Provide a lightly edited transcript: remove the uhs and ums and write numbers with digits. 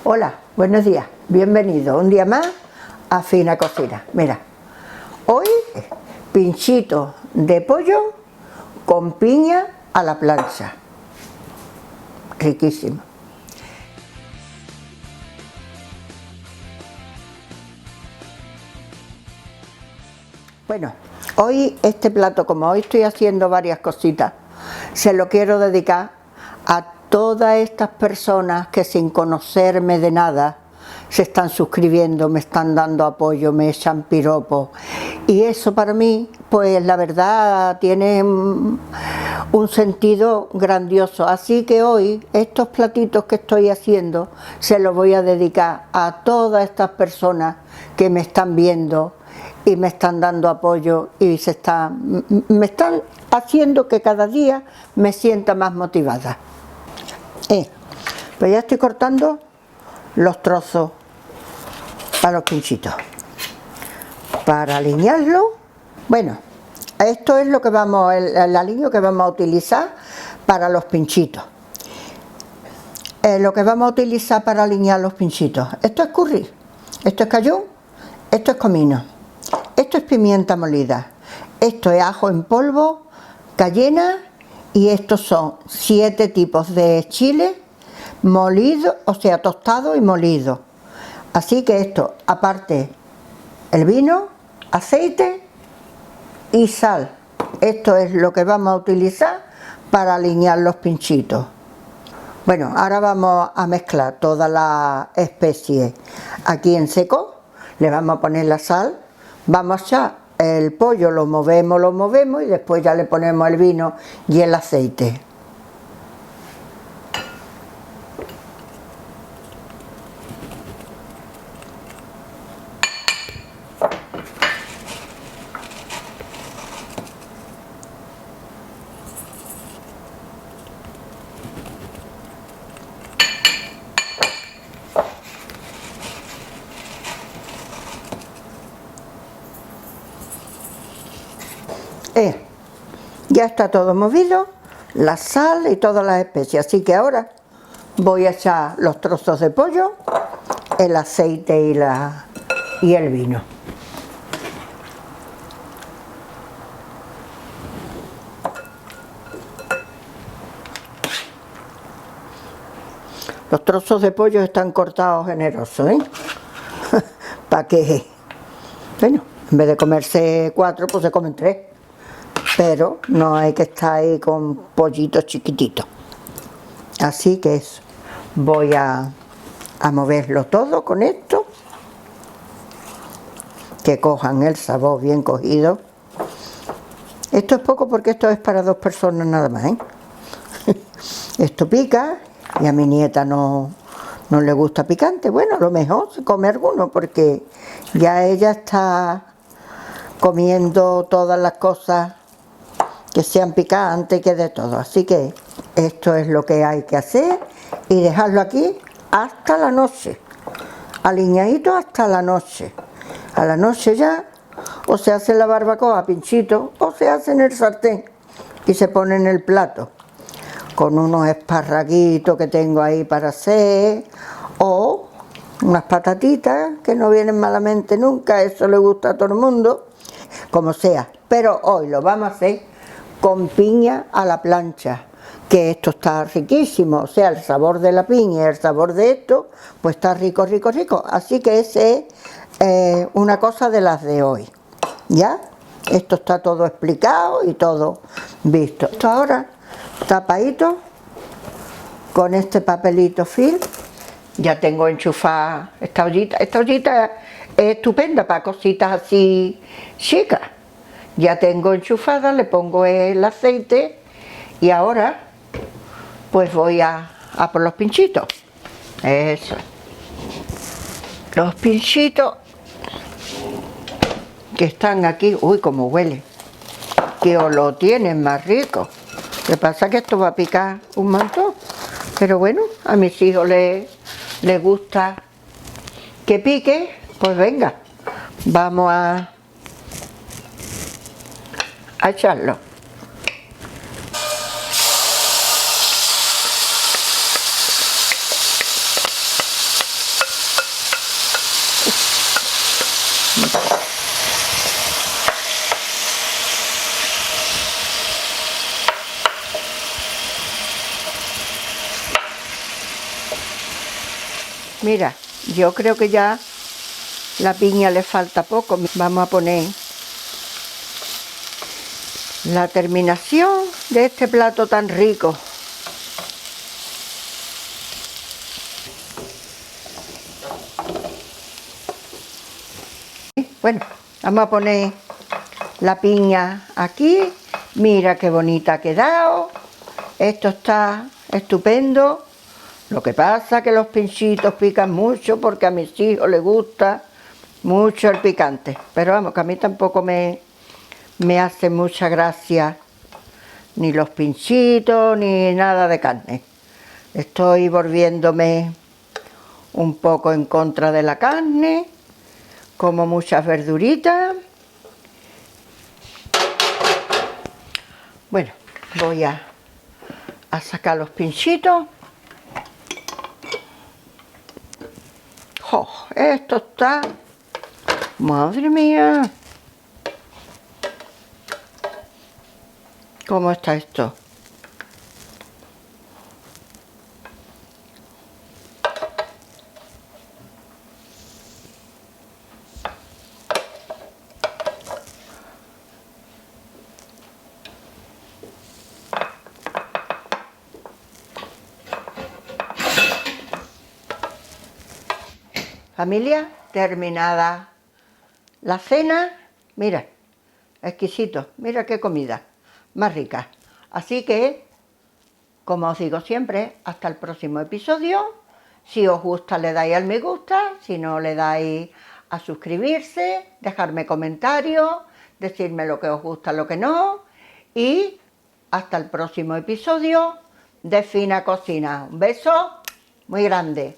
Hola, buenos días, bienvenido un día más a Fina Cocina. Mira, hoy pinchito de pollo con piña a la plancha, riquísimo. Bueno, hoy este plato, como hoy estoy haciendo varias cositas, se lo quiero dedicar a todas estas personas que sin conocerme de nada se están suscribiendo, me están dando apoyo, me echan piropos, y eso para mí, pues la verdad tiene un sentido grandioso. Así que hoy estos platitos que estoy haciendo se los voy a dedicar a todas estas personas que me están viendo y me están dando apoyo y me están haciendo que cada día me sienta más motivada. Pues ya estoy cortando los trozos para los pinchitos. Para alinearlo, bueno, esto es lo que el aliño que vamos a utilizar para los pinchitos. Lo que vamos a utilizar para alinear los pinchitos. Esto es curry, esto es cayú, esto es comino, esto es pimienta molida, esto es ajo en polvo, cayena, y estos son 7 tipos de chile molido, o sea, tostado y molido. Así que esto, aparte el vino, aceite y sal. Esto es lo que vamos a utilizar para alinear los pinchitos. Bueno, ahora vamos a mezclar todas las especies aquí en seco. Le vamos a poner la sal, vamos a echar el pollo, lo movemos y después ya le ponemos el vino y el aceite. Ya está todo movido, la sal y todas las especias, así que ahora voy a echar los trozos de pollo, el aceite y el vino. Los trozos de pollo están cortados generosos, para que, bueno, en vez de comerse 4, pues se comen 3. Pero no hay que estar ahí con pollitos chiquititos. Así que eso, voy a moverlo todo con esto, que cojan el sabor bien cogido. Esto es poco porque esto es para 2 personas nada más, Esto pica, y a mi nieta no le gusta picante. Bueno, a lo mejor se come alguno, porque ya ella está comiendo todas las cosas que sean picantes, que de todo. Así que esto es lo que hay que hacer y dejarlo aquí hasta la noche, alineadito hasta la noche. A la noche ya o se hace la barbacoa a pinchito o se hace en el sartén y se pone en el plato con unos esparraguitos que tengo ahí para hacer, o unas patatitas que no vienen malamente nunca, eso le gusta a todo el mundo, como sea. Pero hoy lo vamos a hacer con piña a la plancha, que esto está riquísimo, o sea, el sabor de la piña y el sabor de esto, pues está rico, rico, rico. Así que ese es una cosa de las de hoy, ¿ya? Esto está todo explicado y todo visto. Esto ahora tapadito con este papelito film. Ya tengo enchufada esta ollita. Esta ollita es estupenda para cositas así chicas. Ya tengo enchufada, le pongo el aceite y ahora pues voy a por los pinchitos. Eso. Los pinchitos que están aquí, uy, como huele. Que os lo tienen más rico. Lo que pasa es que esto va a picar un montón. Pero bueno, a mis hijos les gusta que pique, pues venga, vamos a echarlo. Mira, yo creo que ya la piña le falta poco. Vamos a poner la terminación de este plato tan rico. Bueno, vamos a poner la piña aquí. Mira qué bonita ha quedado. Esto está estupendo. Lo que pasa es que los pinchitos pican mucho porque a mis hijos les gusta mucho el picante. Pero vamos, que a mí tampoco me hace mucha gracia ni los pinchitos ni nada de carne. Estoy volviéndome un poco en contra de la carne, como muchas verduritas. Bueno, voy a sacar los pinchitos. ¡Oh! Esto está... ¡Madre mía! ¿Cómo está esto? Familia, terminada la cena. Mira, exquisito, mira qué comida más rica. Así que, como os digo siempre, hasta el próximo episodio. Si os gusta le dais al me gusta, si no le dais a suscribirse, dejarme comentarios, decirme lo que os gusta, lo que no. Y hasta el próximo episodio de Fina Cocina. Un beso muy grande.